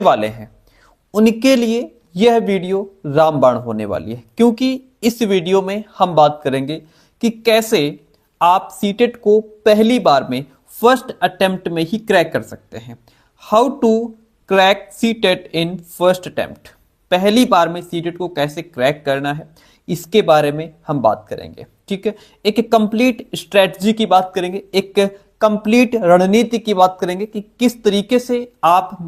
वाले हैं उनके लिए यह वीडियो रामबाण होने वाली है, क्योंकि इस वीडियो में हम बात करेंगे कि कैसे आप सीटेट को पहली बार में फर्स्ट अटेम्प्ट में ही क्रैक कर सकते हैं। How to crack CTET in first attempt, पहली बार में सीटेट को कैसे क्रैक करना है इसके बारे में हम बात करेंगे। ठीक है, एक कंप्लीट स्ट्रेटजी की बात करेंगे, एक कंप्लीट रणनीति की बात करेंगे कि किस तरीके से आप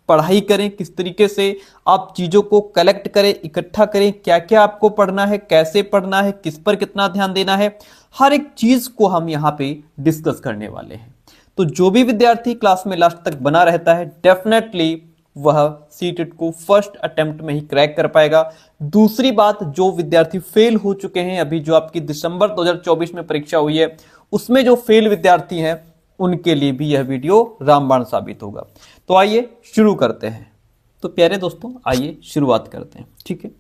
पढ़ाई करें, किस तरीके से आप चीजों को कलेक्ट करें, इकट्ठा करें, क्या क्या आपको पढ़ना है, कैसे पढ़ना है, किस पर कितना ध्यान देना है, हर एक चीज को हम यहाँ पे डिस्कस करने वाले हैं। तो जो भी विद्यार्थी क्लास में लास्ट तक बना रहता है डेफिनेटली वह सीटेट को फर्स्ट अटेम्प्ट में ही क्रैक कर पाएगा। दूसरी बात, जो विद्यार्थी फेल हो चुके हैं, अभी जो आपकी दिसंबर 2024 में परीक्षा हुई है उसमें जो फेल विद्यार्थी हैं उनके लिए भी यह वीडियो रामबाण साबित होगा। तो आइए शुरू करते हैं। तो प्यारे दोस्तों आइए शुरुआत करते हैं। ठीक है,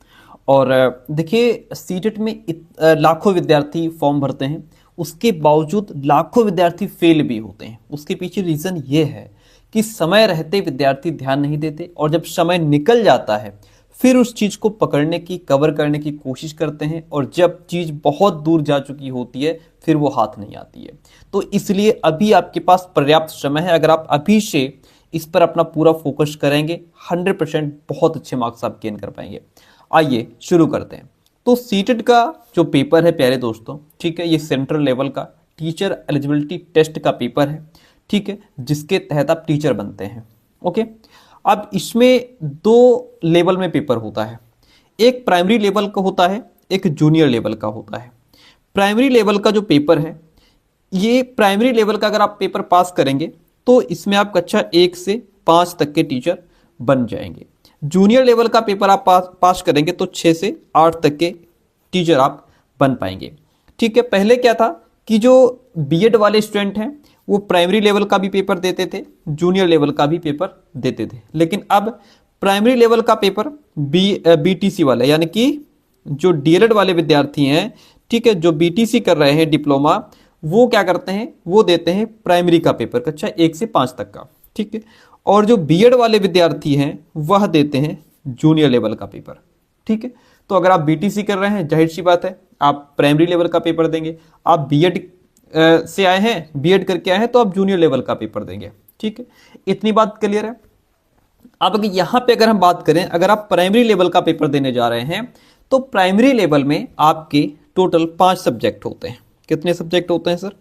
और देखिए सीटेट में लाखों विद्यार्थी फॉर्म भरते हैं, उसके बावजूद लाखों विद्यार्थी फेल भी होते हैं। उसके पीछे रीजन ये है कि समय रहते विद्यार्थी ध्यान नहीं देते, और जब समय निकल जाता है फिर उस चीज को पकड़ने की, कवर करने की कोशिश करते हैं, और जब चीज बहुत दूर जा चुकी होती है फिर वो हाथ नहीं आती है। तो इसलिए अभी आपके पास पर्याप्त समय है। अगर आप अभी से इस पर अपना पूरा फोकस करेंगे 100% बहुत अच्छे मार्क्स आप गेन कर पाएंगे। आइए शुरू करते हैं। तो सीटेट का जो पेपर है प्यारे दोस्तों, ठीक है, ये सेंट्रल लेवल का टीचर एलिजिबिलिटी टेस्ट का पेपर है। ठीक है, जिसके तहत आप टीचर बनते हैं। ओके, अब इसमें दो लेवल में पेपर होता है, एक प्राइमरी लेवल का होता है, एक जूनियर लेवल का होता है। प्राइमरी लेवल का जो पेपर है, ये प्राइमरी लेवल का अगर आप पेपर पास करेंगे तो इसमें आप कक्षा 1 से 5 तक के टीचर बन जाएंगे। जूनियर लेवल का पेपर आप पास करेंगे तो 6 से 8 तक के टीचर आप बन पाएंगे। ठीक है, पहले क्या था कि जो बीएड वाले स्टूडेंट हैं वो प्राइमरी लेवल का भी पेपर देते थे, जूनियर लेवल का भी पेपर देते थे, लेकिन अब प्राइमरी लेवल का पेपर बीटीसी वाले यानी कि जो डीएलएड वाले विद्यार्थी हैं, ठीक है, जो बीटीसी कर रहे हैं डिप्लोमा, वो क्या करते हैं, वो देते हैं प्राइमरी का पेपर कक्षा 1 से 5 तक का। ठीक है, और जो बीएड वाले विद्यार्थी हैं वह देते हैं जूनियर लेवल का पेपर। ठीक है, तो अगर आप बीटीसी कर रहे हैं जाहिर सी बात है आप प्राइमरी लेवल का पेपर देंगे, आप बीएड से आए हैं, बीएड करके आए हैं तो आप जूनियर लेवल का पेपर देंगे। ठीक है, इतनी बात क्लियर है। अब यहां पे अगर हम बात करें, अगर आप प्राइमरी लेवल का पेपर देने जा रहे हैं तो प्राइमरी लेवल में आपके टोटल 5 सब्जेक्ट होते हैं। कितने सब्जेक्ट होते हैं सर?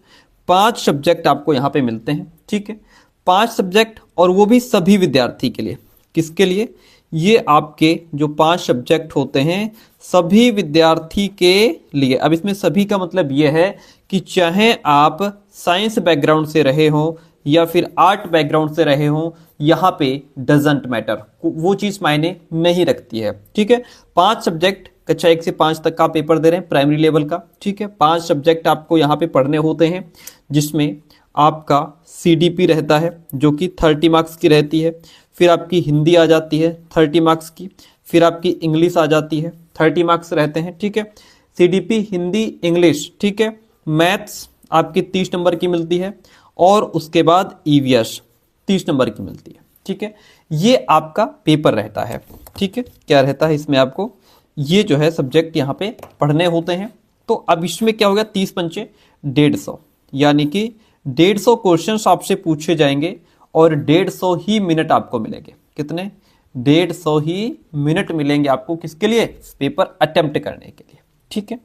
5 सब्जेक्ट आपको यहां पे मिलते हैं। ठीक है, 5 सब्जेक्ट, और वो भी सभी विद्यार्थी के लिए। किसके लिए? ये आपके जो 5 सब्जेक्ट होते हैं सभी विद्यार्थी के लिए। अब इसमें सभी का मतलब ये है कि चाहे आप साइंस बैकग्राउंड से रहे हो या फिर आर्ट बैकग्राउंड से रहे हो, यहाँ पे डजंट मैटर, वो चीज मायने नहीं रखती है। ठीक है, 5 सब्जेक्ट कक्षा 1 से 5 तक का पेपर दे रहे हैं प्राइमरी लेवल का। ठीक है, 5 सब्जेक्ट आपको यहाँ पे पढ़ने होते हैं, जिसमें आपका सीडीपी रहता है जो कि 30 मार्क्स की रहती है, फिर आपकी हिंदी आ जाती है 30 मार्क्स की, फिर आपकी इंग्लिश आ जाती है 30 मार्क्स रहते हैं। ठीक है, सीडीपी, हिंदी, इंग्लिश। ठीक है, मैथ्स आपकी 30 नंबर की मिलती है, और उसके बाद ईवीएस 30 नंबर की मिलती है। ठीक है, ये आपका पेपर रहता है। ठीक है, क्या रहता है इसमें आपको ये जो है सब्जेक्ट यहाँ पे पढ़ने होते हैं। तो अब इसमें क्या हो गया, 30 पंचे 150, यानी कि 150 क्वेश्चंस आपसे पूछे जाएंगे और 150 ही मिनट आपको मिलेंगे। कितने? 150 ही मिनट मिलेंगे आपको। किसके लिए? पेपर अटेम्प्ट करने के लिए। ठीक है,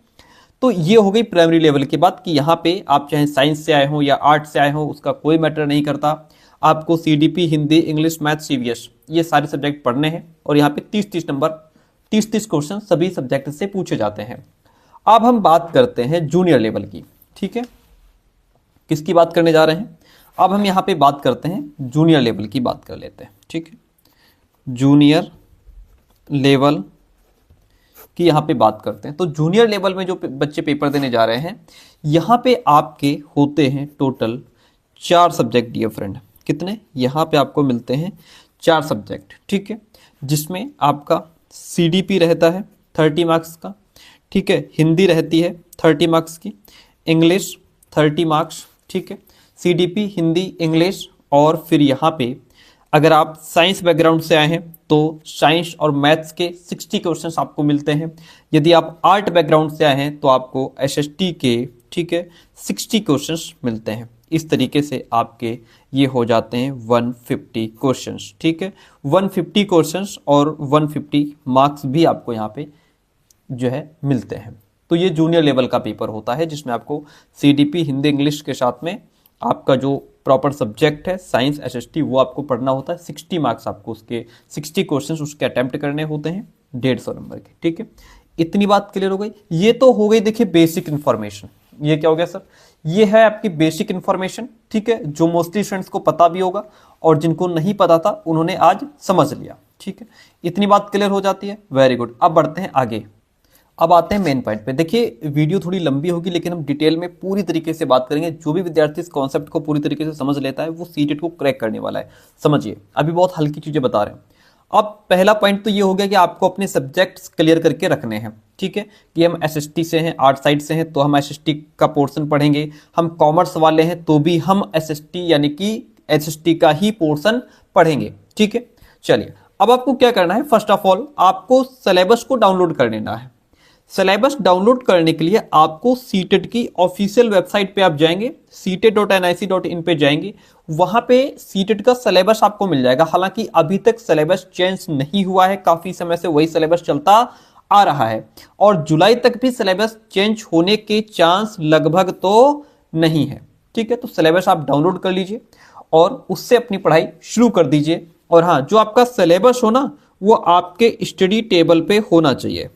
तो ये हो गई प्राइमरी लेवल की बात कि यहाँ पे आप चाहे साइंस से आए हो या आर्ट से आए हो, उसका कोई मैटर नहीं करता। आपको CDP, Hindi, English, math, CVS ये सारे सब्जेक्ट पढ़ने हैं, और यहाँ पे 30-30 नंबर, 30-30 क्वेश्चन सभी सब्जेक्ट से पूछे जाते हैं। अब हम बात करते हैं जूनियर लेवल की। ठीक है, किसकी बात करने जा रहे हैं? अब हम यहाँ पे बात करते हैं जूनियर लेवल की बात कर लेते हैं। ठीक है, जूनियर लेवल की यहाँ पे बात करते हैं। तो जूनियर लेवल में जो बच्चे पेपर देने जा रहे हैं, यहाँ पे आपके होते हैं टोटल 4 सब्जेक्ट डियर फ्रेंड। कितने? यहाँ पे आपको मिलते हैं 4 सब्जेक्ट। ठीक है, जिसमें आपका सीडीपी रहता है 30 मार्क्स का। ठीक है, हिंदी रहती है 30 मार्क्स की, इंग्लिश 30 मार्क्स। ठीक है, सीडीपी, हिंदी, इंग्लिश, और फिर यहाँ पे अगर आप साइंस बैकग्राउंड से आए हैं तो साइंस और मैथ्स के 60 क्वेश्चंस आपको मिलते हैं। यदि आप आर्ट बैकग्राउंड से आए हैं तो आपको एसएसटी के, ठीक है, 60 क्वेश्चंस मिलते हैं। इस तरीके से आपके ये हो जाते हैं 150 क्वेश्चंस, ठीक है। 150 क्वेश्चंस और 150 मार्क्स भी आपको यहाँ पे जो है मिलते हैं। तो ये जूनियर लेवल का पेपर होता है जिसमें आपको सीडीपी हिंदी इंग्लिश के साथ में आपका जो प्रॉपर सब्जेक्ट है साइंस एसएसटी वो आपको पढ़ना होता है। 60 मार्क्स आपको उसके 60 क्वेश्चंस उसके अटेम्प्ट करने होते हैं 150 नंबर के, ठीक है। इतनी बात क्लियर हो गई। ये तो हो गई देखिए बेसिक इंफॉर्मेशन। ये क्या हो गया सर? ये है आपकी बेसिक इंफॉर्मेशन, ठीक है, जो मोस्टली स्टूडेंट्स को पता भी होगा और जिनको नहीं पता था उन्होंने आज समझ लिया, ठीक है। इतनी बात क्लियर हो जाती है, वेरी गुड। अब बढ़ते हैं आगे। अब आते हैं मेन पॉइंट पे। देखिए वीडियो थोड़ी लंबी होगी लेकिन हम डिटेल में पूरी तरीके से बात करेंगे। जो भी विद्यार्थी इस कॉन्सेप्ट को पूरी तरीके से समझ लेता है वो सीटेट को क्रैक करने वाला है। समझिए, अभी बहुत हल्की चीजें बता रहे हैं। अब पहला पॉइंट तो ये हो गया कि आपको अपने सब्जेक्ट्स क्लियर करके रखने हैं, ठीक है, कि हम एसएसटी से हैं, आर्ट साइड से हैं तो हम एसएसटी का पोर्शन पढ़ेंगे। हम कॉमर्स वाले हैं तो भी हम एसएसटी यानी कि एसएसटी का ही पोर्शन पढ़ेंगे, ठीक है। चलिए, अब आपको क्या करना है? फर्स्ट ऑफ ऑल आपको सिलेबस को डाउनलोड कर लेना है। सिलेबस डाउनलोड करने के लिए आपको सीटेट की ऑफिशियल वेबसाइट पे आप जाएंगे, setet.nic.in पे जाएंगे। वहां पे सीटेट का सिलेबस आपको मिल जाएगा। हालांकि अभी तक सिलेबस चेंज नहीं हुआ है, काफी समय से वही सिलेबस चलता आ रहा है और जुलाई तक भी सिलेबस चेंज होने के चांस लगभग तो नहीं है, ठीक है। तो सिलेबस आप डाउनलोड कर लीजिए और उससे अपनी पढ़ाई शुरू कर दीजिए। और हाँ, जो आपका सिलेबस हो ना वो आपके स्टडी टेबल पे होना चाहिए,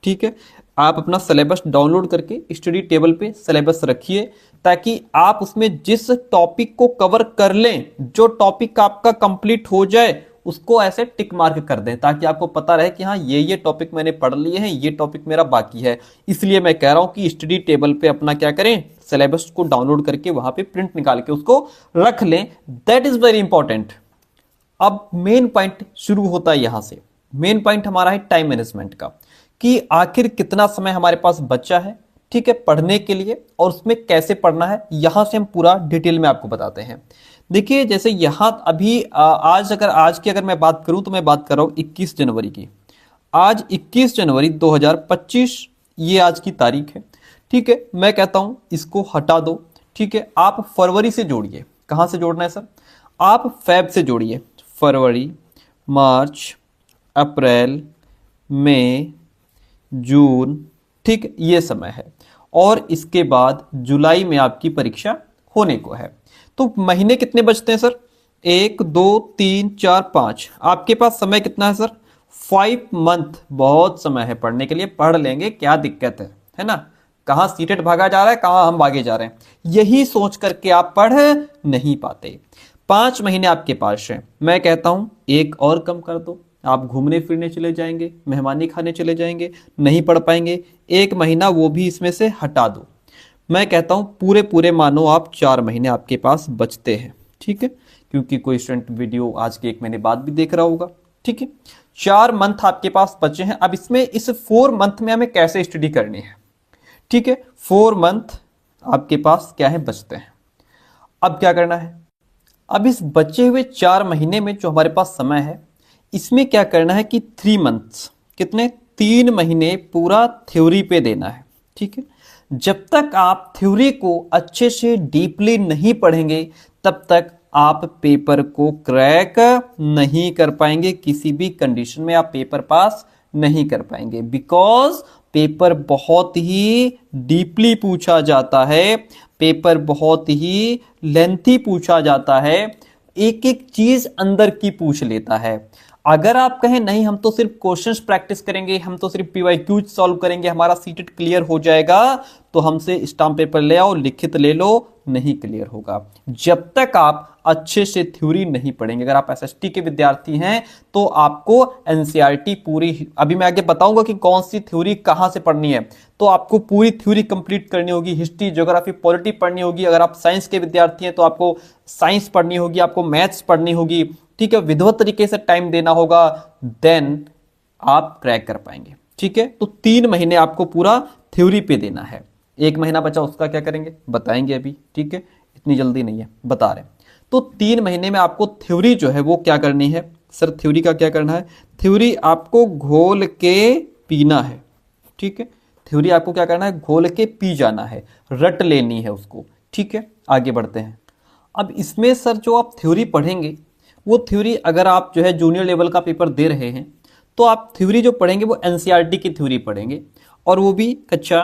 ठीक है। आप अपना सिलेबस डाउनलोड करके स्टडी टेबल पे सिलेबस रखिए ताकि आप उसमें जिस टॉपिक को कवर कर लें, जो टॉपिक आपका कंप्लीट हो जाए उसको ऐसे टिक मार्क कर दें ताकि आपको पता रहे कि हाँ ये टॉपिक मैंने पढ़ लिए हैं, ये टॉपिक मेरा बाकी है। इसलिए मैं कह रहा हूं कि स्टडी टेबल पे अपना क्या करें, सिलेबस को डाउनलोड करके वहां पे प्रिंट निकाल के उसको रख लें। That is very important. अब मेन पॉइंट शुरू होता है यहां से। मेन पॉइंट हमारा है टाइम मैनेजमेंट का, कि आखिर कितना समय हमारे पास बचा है, ठीक है, पढ़ने के लिए और उसमें कैसे पढ़ना है। यहां से हम पूरा डिटेल में आपको बताते हैं। देखिए, जैसे यहां अभी आज की अगर मैं बात करूं तो मैं बात कर रहा हूं 21 जनवरी की। आज 21 जनवरी 2025 ये आज की तारीख है, ठीक है। मैं कहता हूं इसको हटा दो, ठीक है। आप फरवरी से जोड़िए। कहां से जोड़ना है सर? आप फेब से जोड़िए। फरवरी, मार्च, अप्रैल, मई, जून, ठीक, ये समय है। और इसके बाद जुलाई में आपकी परीक्षा होने को है। तो महीने कितने बचते हैं सर? 1 2 3 4 5। आपके पास समय कितना है सर? 5 मंथ। बहुत समय है पढ़ने के लिए, पढ़ लेंगे, क्या दिक्कत है ना। कहां सीटेट भागा जा रहा है, कहां हम भागे जा रहे हैं, यही सोच करके आप पढ़ नहीं पाते। 5 महीने आपके पास है। मैं कहता हूं एक और कम कर दो, आप घूमने फिरने चले जाएंगे, मेहमानी खाने चले जाएंगे, नहीं पढ़ पाएंगे। 1 महीना वो भी इसमें से हटा दो। मैं कहता हूं पूरे मानो आप 4 महीने आपके पास बचते हैं, ठीक है, क्योंकि कोई स्टूडेंट वीडियो आज के 1 महीने बाद भी देख रहा होगा, ठीक है। 4 मंथ आपके पास बचे हैं। अब इसमें इस 4 मंथ में हमें कैसे स्टडी करनी है, ठीक है। 4 मंथ आपके पास क्या है, बचते हैं। अब क्या करना है? अब इस बचे हुए 4 महीने में जो हमारे पास समय है इसमें क्या करना है कि 3 मंथ्स, कितने, 3 महीने पूरा थ्योरी पे देना है, ठीक है। जब तक आप थ्योरी को अच्छे से डीपली नहीं पढ़ेंगे तब तक आप पेपर को क्रैक नहीं कर पाएंगे। किसी भी कंडीशन में आप पेपर पास नहीं कर पाएंगे, बिकॉज पेपर बहुत ही डीपली पूछा जाता है, पेपर बहुत ही लेंथी पूछा जाता है, एक एक चीज अंदर की पूछ लेता है। अगर आप कहें नहीं हम तो सिर्फ क्वेश्चंस प्रैक्टिस करेंगे, हम तो सिर्फ पीवाईक्यूज सॉल्व करेंगे, हमारा सीटेट क्लियर हो जाएगा, तो हमसे स्टाम्प पेपर ले आओ, लिखित ले लो, नहीं क्लियर होगा जब तक आप अच्छे से थ्योरी नहीं पढ़ेंगे। अगर आप एसएसटी के विद्यार्थी हैं तो आपको एनसीईआरटी पूरी, अभी मैं आगे बताऊंगा कि कौन सी थ्योरी कहां से पढ़नी है, तो आपको पूरी थ्योरी कंप्लीट करनी होगी। हिस्ट्री, ज्योग्राफी, पॉलिटी पढ़नी होगी। अगर आप साइंस के विद्यार्थी हैं तो आपको साइंस पढ़नी होगी, आपको मैथ्स पढ़नी होगी, ठीक है, विधिवत तरीके से टाइम देना होगा, देन आप क्रैक कर पाएंगे, ठीक है। तो 3 महीने आपको पूरा थ्योरी पे देना है। 1 महीना बचा, उसका क्या करेंगे बताएंगे अभी, ठीक है, इतनी जल्दी नहीं है, बता रहे हैं। तो 3 महीने में आपको थ्योरी जो है वो क्या करनी है सर? थ्योरी का क्या करना है? थ्योरी आपको घोल के पीना है, ठीक है। थ्योरी आपको क्या करना है? घोल के पी जाना है, रट लेनी है उसको, ठीक है। आगे बढ़ते हैं। अब इसमें सर जो आप थ्योरी पढ़ेंगे वो थ्योरी, अगर आप जो है जूनियर लेवल का पेपर दे रहे हैं तो आप थ्योरी जो पढ़ेंगे वो एनसीईआरटी की थ्योरी पढ़ेंगे, और वो भी कक्षा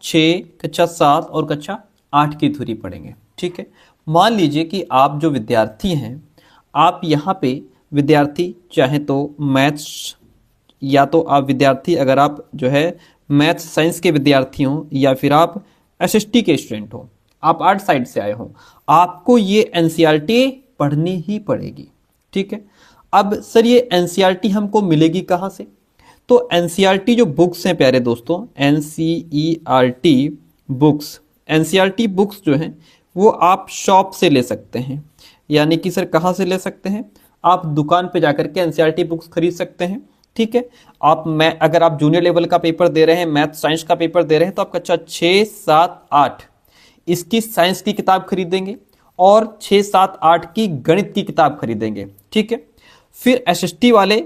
6, कक्षा 7 और कक्षा 8 की थ्योरी पढ़ेंगे, ठीक है। मान लीजिए कि आप जो विद्यार्थी हैं, आप यहाँ पे विद्यार्थी चाहे तो मैथ्स, या तो आप विद्यार्थी अगर आप जो है मैथ्स साइंस के विद्यार्थी हों, या फिर आप एसएसटी के स्टूडेंट हो, आप आर्ट साइड से आए हो, आपको ये एनसीईआरटी पढ़नी ही पड़ेगी, ठीक है। अब सर ये एनसीईआरटी हमको मिलेगी कहाँ से? तो एनसीईआरटी जो बुक्स हैं प्यारे दोस्तों, एनसीईआरटी बुक्स जो हैं वो आप शॉप से ले सकते हैं। यानी कि सर कहाँ से ले सकते हैं? आप दुकान पे जाकर के एनसीईआरटी बुक्स खरीद सकते हैं, ठीक है। अगर आप जूनियर लेवल का पेपर दे रहे हैं, मैथ साइंस का पेपर दे रहे हैं, तो आप कक्षा 6, 7, 8 इसकी साइंस की किताब खरीदेंगे और 6, 7, 8 की गणित की किताब खरीदेंगे, ठीक है। फिर एसएसटी वाले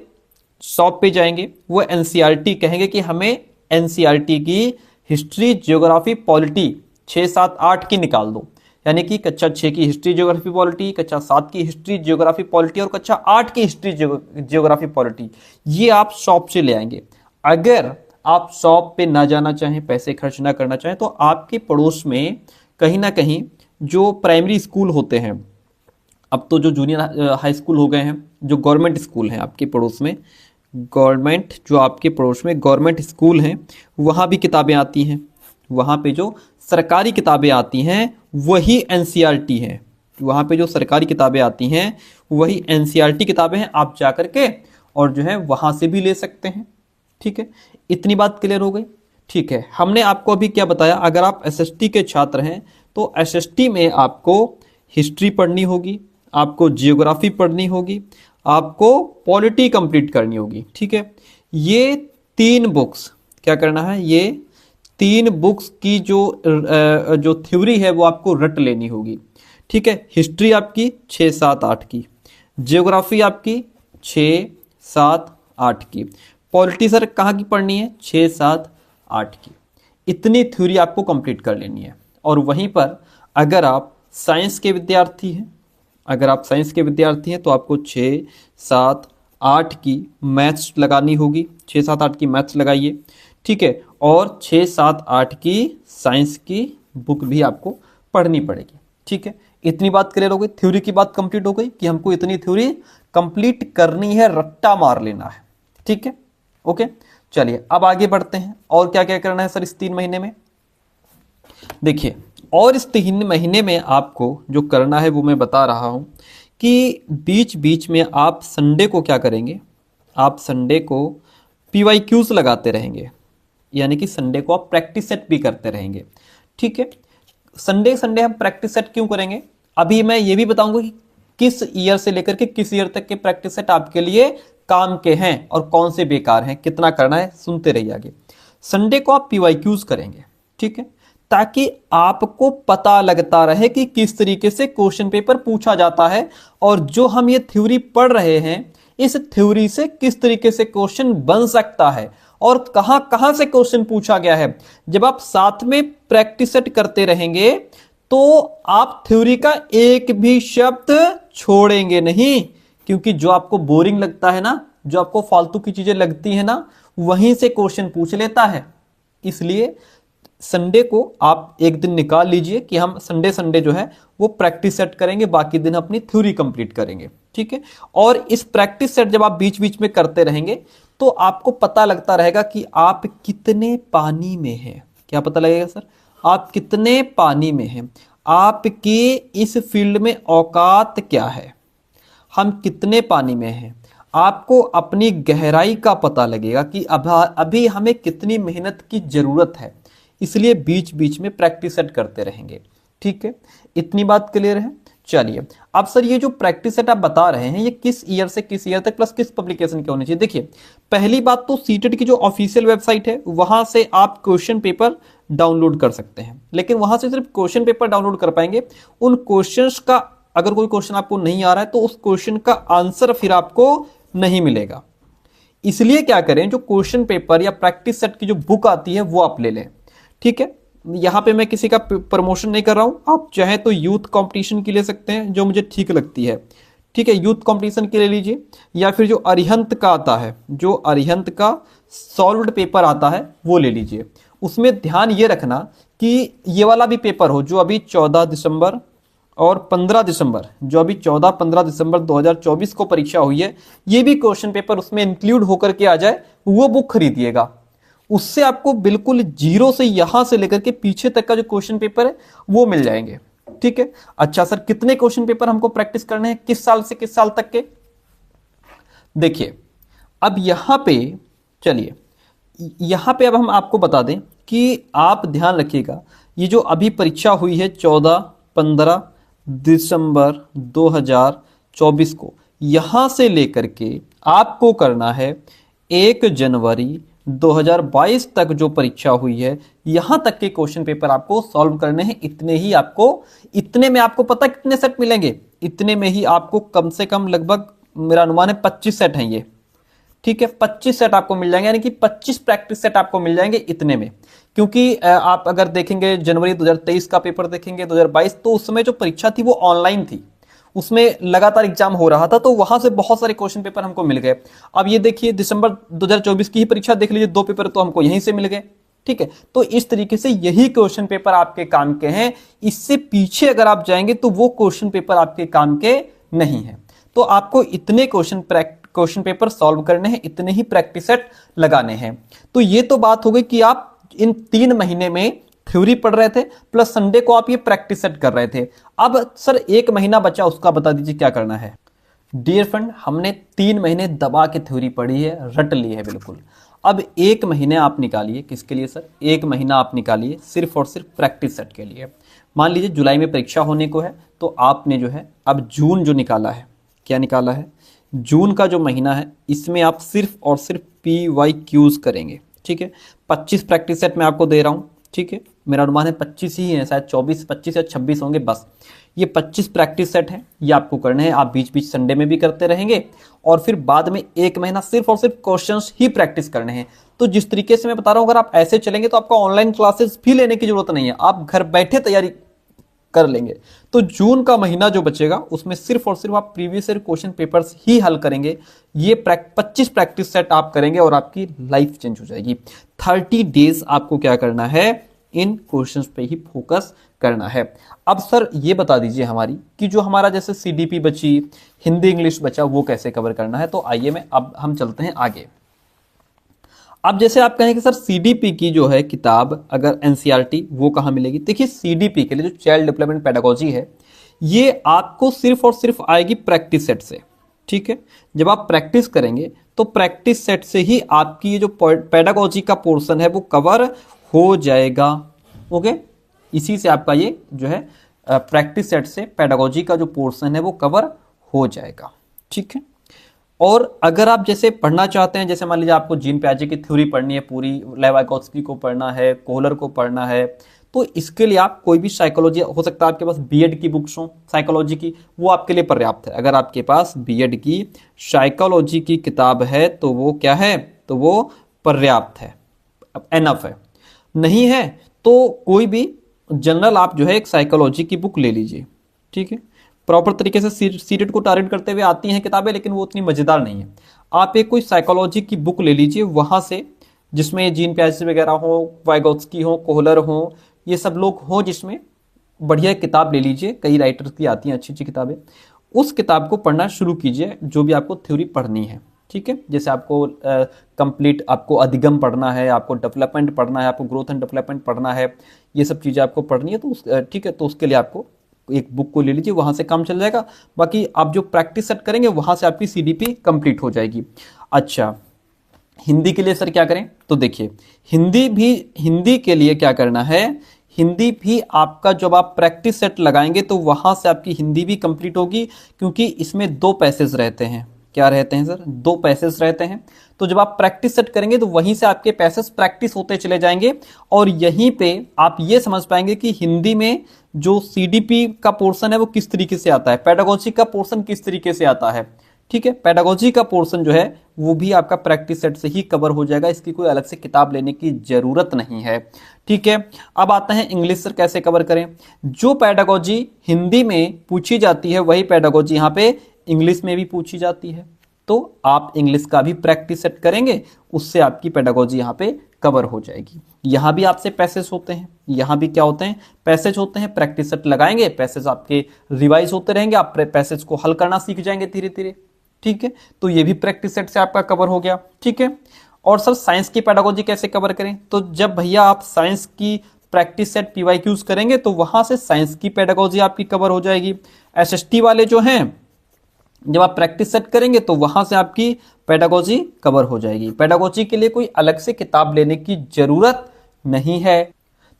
शॉप पे जाएंगे, वो एनसीईआरटी कहेंगे कि हमें एनसीईआरटी की हिस्ट्री, ज्योग्राफी, पॉलिटी 6, 7, 8 की निकाल दो। यानी कि कक्षा 6 की हिस्ट्री, ज्योग्राफी, पॉलिटी, कक्षा 7 की हिस्ट्री, ज्योग्राफी, पॉलिटी और कक्षा 8 की हिस्ट्री, ज्योग्राफी, पॉलिटी, ये आप शॉप से ले आएंगे। अगर आप शॉप पे ना जाना चाहें, पैसे खर्च ना करना चाहें, तो आपके पड़ोस में कहीं ना कहीं जो प्राइमरी स्कूल होते हैं, अब तो जो जूनियर हाई स्कूल हो गए हैं, जो गवर्नमेंट स्कूल हैं आपके पड़ोस में, गवर्नमेंट स्कूल हैं, वहाँ भी किताबें आती हैं। वहाँ पे जो सरकारी किताबें आती हैं वही एनसीईआरटी हैं। वहाँ पे जो सरकारी किताबें आती हैं वही एनसीईआरटी किताबें हैं। आप जा करके और जो है वहाँ से भी ले सकते हैं, ठीक है। इतनी बात क्लियर हो गई, ठीक है। हमने आपको अभी क्या बताया, अगर आप एसएसटी के छात्र हैं तो एसएसटी में आपको हिस्ट्री पढ़नी होगी, आपको जियोग्राफी पढ़नी होगी, आपको पॉलिटी कंप्लीट करनी होगी, ठीक है। ये 3 बुक्स क्या करना है, ये 3 बुक्स की जो थ्योरी है वो आपको रट लेनी होगी, ठीक है। हिस्ट्री आपकी 6, 7, 8 की, जियोग्राफी आपकी 6, 7, 8 की, पॉलिटी सर कहाँ की पढ़नी है, 6, 7, 8 की। इतनी थ्योरी आपको कंप्लीट कर लेनी है। और वहीं पर अगर आप साइंस के विद्यार्थी हैं, तो आपको 6, 7, 8 की मैथ्स लगानी होगी, 6, 7, 8 की मैथ्स लगाइए, ठीक है। और 6, 7, 8 की साइंस की बुक भी आपको पढ़नी पड़ेगी, ठीक है। इतनी बात क्लियर हो गई, थ्योरी की बात कंप्लीट हो गई कि हमको इतनी थ्योरी कंप्लीट करनी है, रट्टा मार लेना है, ठीक है, ओके। चलिए अब आगे बढ़ते हैं। और क्या क्या करना है सर इस 3 महीने में? देखिए, और इस 3 महीने में आपको जो करना है वो मैं बता रहा हूं कि बीच बीच में आप संडे को क्या करेंगे, आप संडे को PYQs लगाते रहेंगे। यानी कि संडे को आप प्रैक्टिस सेट भी करते रहेंगे, ठीक है। संडे हम प्रैक्टिस सेट क्यों करेंगे, अभी मैं ये भी बताऊंगा कि किस ईयर से लेकर के किस ईयर तक के प्रैक्टिस सेट आपके लिए काम के हैं और कौन से बेकार हैं, कितना करना है, सुनते रहिए आगे। संडे को आप PYQs करेंगे, ठीक है, ताकि आपको पता लगता रहे कि किस तरीके से क्वेश्चन पेपर पूछा जाता है, और जो हम ये थ्योरी पढ़ रहे हैं इस थ्योरी से किस तरीके से क्वेश्चन बन सकता है और कहां कहां से क्वेश्चन पूछा गया है। जब आप साथ में प्रैक्टिस सेट करते रहेंगे तो आप थ्योरी का एक भी शब्द छोड़ेंगे नहीं, क्योंकि जो आपको बोरिंग लगता है ना, जो आपको फालतू की चीजें लगती है ना, वहीं से क्वेश्चन पूछ लेता है। इसलिए संडे को आप एक दिन निकाल लीजिए कि हम संडे जो है वो प्रैक्टिस सेट करेंगे, बाकी दिन अपनी थ्योरी कंप्लीट करेंगे, ठीक है। और इस प्रैक्टिस सेट जब आप बीच बीच में करते रहेंगे तो आपको पता लगता रहेगा कि आप कितने पानी में हैं। क्या पता लगेगा सर? आप कितने पानी में हैं, आपकी इस फील्ड में औकात क्या है, हम कितने पानी में हैं। आपको अपनी गहराई का पता लगेगा कि अभी हमें कितनी मेहनत की जरूरत है। इसलिए बीच बीच में प्रैक्टिस सेट करते रहेंगे, ठीक है। इतनी बात क्लियर है? चलिए अब सर ये जो प्रैक्टिस सेट आप बता रहे हैं ये किस ईयर से किस ईयर तक प्लस किस पब्लिकेशन के होने चाहिए। देखिए, पहली बात तो सीटेट की जो ऑफिशियल वेबसाइट है वहां से आप क्वेश्चन पेपर डाउनलोड कर सकते हैं, लेकिन वहां से सिर्फ क्वेश्चन पेपर डाउनलोड कर पाएंगे। उन क्वेश्चंस का अगर कोई क्वेश्चन आपको नहीं आ रहा है तो उस क्वेश्चन का आंसर फिर आपको नहीं मिलेगा। इसलिए क्या करें, जो क्वेश्चन पेपर या प्रैक्टिस सेट की जो बुक आती है वो आप ले लें। ठीक है, यहां पे मैं किसी का प्रमोशन नहीं कर रहा हूं, आप चाहे तो यूथ कंपटीशन की ले सकते हैं जो मुझे ठीक लगती है। ठीक है, यूथ कंपटीशन की ले लीजिए, या फिर जो अरिहंत का आता है, जो अरिहंत का सॉल्व्ड पेपर आता है वो ले लीजिए। उसमें ध्यान ये रखना कि ये वाला भी पेपर हो जो अभी 14 दिसंबर और 15 दिसंबर, जो अभी 14-15 दिसंबर 2024 को परीक्षा हुई है, ये भी क्वेश्चन पेपर उसमें इंक्लूड होकर के आ जाए, वो बुक खरीदिएगा। उससे आपको बिल्कुल जीरो से यहां से लेकर के पीछे तक का जो क्वेश्चन पेपर है वो मिल जाएंगे। ठीक है, अच्छा सर कितने क्वेश्चन पेपर हमको प्रैक्टिस करने हैं, किस साल से किस साल तक के? देखिए अब यहां पे, चलिए यहां पे अब हम आपको बता दें कि आप ध्यान रखिएगा, ये जो अभी परीक्षा हुई है 14-15 दिसंबर 2024 को, यहां से लेकर के आपको करना है 1 जनवरी 2022 तक जो परीक्षा हुई है, यहां तक के क्वेश्चन पेपर आपको सॉल्व करने हैं। इतने ही आपको, इतने में आपको पता कितने सेट मिलेंगे? इतने में ही आपको कम से कम लगभग मेरा अनुमान है 25 सेट हैं ये। ठीक है, 25 सेट आपको मिल जाएंगे, यानी कि 25 प्रैक्टिस सेट आपको मिल जाएंगे इतने में। क्योंकि आप अगर देखेंगे जनवरी 2023 का पेपर देखेंगे 2022, तो उस समय जो परीक्षा थी वो ऑनलाइन थी, उसमें लगातार एग्जाम हो रहा था, तो वहां से बहुत सारे क्वेश्चन पेपर हमको मिल गए। अब ये देखिए दिसंबर 2024 की ही परीक्षा देख लीजिए, 2 पेपर तो हमको यहीं से मिल गए। ठीक है, तो इस तरीके से यही क्वेश्चन पेपर आपके काम के हैं। इससे पीछे अगर आप जाएंगे तो वो क्वेश्चन पेपर आपके काम के नहीं है। तो आपको इतने क्वेश्चन पेपर सॉल्व करने हैं, इतने ही प्रैक्टिस सेट लगाने हैं। तो ये तो बात हो गई कि आप इन 3 महीने में थ्योरी पढ़ रहे थे, प्लस संडे को आप ये प्रैक्टिस सेट कर रहे थे। अब सर 1 महीना बचा, उसका बता दीजिए क्या करना है। डियर फ्रेंड, हमने 3 महीने दबा के थ्योरी पढ़ी है, रट ली है बिल्कुल। अब 1 महीने आप निकालिए, किसके लिए सर? 1 महीना आप निकालिए सिर्फ और सिर्फ प्रैक्टिस सेट के लिए। मान लीजिए जुलाई में परीक्षा होने को है, तो आपने जो है अब जून जो निकाला है, क्या निकाला है? जून का जो महीना है, इसमें आप सिर्फ और सिर्फ PYQs करेंगे। ठीक है, 25 प्रैक्टिस सेट मैं आपको दे रहा हूं। ठीक है, मेरा अनुमान है 25 ही है, शायद 24, 25 या 26 होंगे बस। ये 25 प्रैक्टिस सेट हैं, ये आपको करने हैं। आप बीच बीच संडे में भी करते रहेंगे, और फिर बाद में 1 महीना सिर्फ और सिर्फ क्वेश्चंस ही प्रैक्टिस करने हैं। तो जिस तरीके से मैं बता रहा हूं, अगर आप ऐसे चलेंगे तो आपको ऑनलाइन क्लासेस भी लेने की जरूरत नहीं है, आप घर बैठे तैयारी कर लेंगे। तो जून का महीना जो बचेगा उसमें सिर्फ और सिर्फ आप प्रीवियस ईयर क्वेश्चन पेपर्स ही हल करेंगे। ये 25 प्रैक्टिस सेट आप करेंगे और आपकी लाइफ चेंज हो जाएगी। 30 डेज आपको क्या करना है? इन क्वेश्चंस पे ही फोकस करना है। अब सर ये बता दीजिए हमारी कि जो हमारा जैसे CDP बची, हिंदी इंग्लिश बचा, वो कैसे कवर करना है। तो आइए मैं अब हम चलते हैं आगे। अब जैसे आप कहें कि सर CDP की जो है किताब, अगर NCERT, वो कहाँ मिलेगी? देखिए CDP के लिए जो चाइल्ड डेवलपमेंट पेडागोजी है, ये आपको सिर्फ और सिर्फ आएगी प्रैक्टिस सेट से। ठीक है, जब आप प्रैक्टिस करेंगे तो प्रैक्टिस सेट से ही आपकी ये जो पेडागोजी का पोर्शन है वो कवर हो जाएगा। ओके, इसी से आपका ये जो है प्रैक्टिस सेट से पेडागोजी का जो पोर्शन है वो कवर हो जाएगा। ठीक है, और अगर आप जैसे पढ़ना चाहते हैं, जैसे मान लीजिए आपको जीन पियाजे की थ्योरी पढ़नी है पूरी, लेव वाइगोत्स्की को पढ़ना है, कोहलर को पढ़ना है, तो इसके लिए आप कोई भी साइकोलॉजी, हो सकता है आपके पास बीएड की बुक्स हो साइकोलॉजी की, वो आपके लिए पर्याप्त है। अगर आपके पास बीएड की साइकोलॉजी की किताब है तो वो क्या है? तो वो पर्याप्त है, एनफ है। नहीं है तो कोई भी जनरल आप जो है एक साइकोलॉजी की बुक ले लीजिए। ठीक है, प्रॉपर तरीके से सीटेट को टारगेट करते हुए आती हैं किताबें, लेकिन वो उतनी मजेदार नहीं है। आप एक कोई साइकोलॉजी की बुक ले लीजिए वहां से, जिसमें जीन पियाजे वगैरह हो, वाइगोत्स्की हो, कोहलर हो, ये सब लोग हो, जिसमें बढ़िया किताब ले लीजिए। कई राइटर्स की आती हैं अच्छी अच्छी किताबें, उस किताब को पढ़ना शुरू कीजिए जो भी आपको थ्योरी पढ़नी है। ठीक है, जैसे आपको कंप्लीट आपको अधिगम पढ़ना है, आपको डेवलपमेंट पढ़ना है, आपको ग्रोथ एंड डेवलपमेंट पढ़ना है, ये सब चीज़ें आपको पढ़नी है, तो ठीक है, तो उसके लिए आपको एक बुक को ले लीजिए, वहां से काम चल जाएगा। बाकी आप जो प्रैक्टिस सेट करेंगे वहां से आपकी CDP कंप्लीट हो जाएगी। अच्छा, हिंदी के लिए सर क्या करें? तो देखिए हिंदी के लिए क्या करना है, हिंदी भी आपका जब आप प्रैक्टिस सेट लगाएंगे तो वहां से आपकी हिंदी भी कंप्लीट होगी, क्योंकि इसमें 2 पैसेज रहते हैं। क्या रहते हैं सर, 2 पैसेज रहते हैं। तो जब आप प्रैक्टिस सेट करेंगे तो वहीं से आपके पैसेज प्रैक्टिस होते चले जाएंगे और यहीं पे आप ये समझ पाएंगे कि हिंदी में जो सीडीपी का पोर्शन है वो किस तरीके से आता है, पेडागोजी का पोर्शन किस तरीके से आता है। ठीक है, पेडागोजी का पोर्शन जो है वो भी आपका प्रैक्टिस सेट से ही कवर हो जाएगा, इसकी कोई अलग से किताब लेने की जरूरत नहीं है। ठीक है, अब आते हैं इंग्लिश सर कैसे कवर करें। जो पेडागोजी हिंदी में पूछी जाती है वही पेडागोजी यहाँ पे इंग्लिश में भी पूछी जाती है, तो आप इंग्लिश का भी प्रैक्टिस सेट करेंगे, उससे आपकी पेडागोजी यहाँ पे कवर हो जाएगी। यहाँ भी आपसे पैसेज होते हैं, यहाँ भी क्या होते हैं, पैसेज होते हैं। प्रैक्टिस सेट लगाएंगे, पैसेज आपके रिवाइज होते रहेंगे, आप पैसेज को हल करना सीख जाएंगे धीरे धीरे। ठीक है, तो ये भी प्रैक्टिस सेट से आपका कवर हो गया। ठीक है, और सर साइंस की पेडागोजी कैसे कवर करें, तो जब भैया आप साइंस की प्रैक्टिस सेट पीवाईक्यूज करेंगे तो वहां से साइंस की पेडागोजी आपकी कवर हो जाएगी। एसएसटी वाले जो हैं जब आप प्रैक्टिस सेट करेंगे तो वहां से आपकी पेडागोजी कवर हो जाएगी। पेडागोजी के लिए कोई अलग से किताब लेने की जरूरत नहीं है।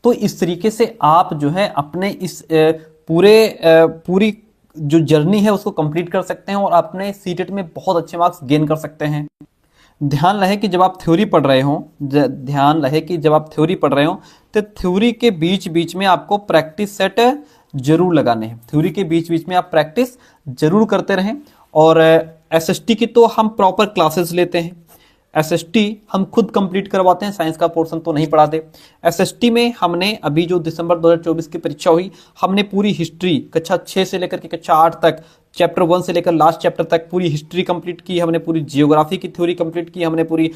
तो इस तरीके से आप जो है अपने इस पूरी जो जर्नी है उसको कंप्लीट कर सकते हैं और अपने सीटेट में बहुत अच्छे मार्क्स गेन कर सकते हैं। ध्यान रहे कि जब आप थ्योरी पढ़ रहे हो, तो थ्योरी के बीच बीच में आपको प्रैक्टिस सेट जरूर लगाने हैं। थ्योरी के बीच बीच में आप प्रैक्टिस जरूर करते रहें। और एसएसटी की तो हम प्रॉपर क्लासेस लेते हैं, एसएसटी हम खुद कंप्लीट करवाते हैं, साइंस का पोर्शन तो नहीं पढ़ाते। एसएसटी में हमने अभी जो दिसंबर 2024 की परीक्षा हुई, हमने पूरी हिस्ट्री कक्षा 6 से लेकर के कक्षा 8 तक, चैप्टर 1 से लेकर लास्ट चैप्टर तक पूरी हिस्ट्री कंप्लीट की, हमने पूरी जियोग्राफी की थ्योरी कंप्लीट की, हमने पूरी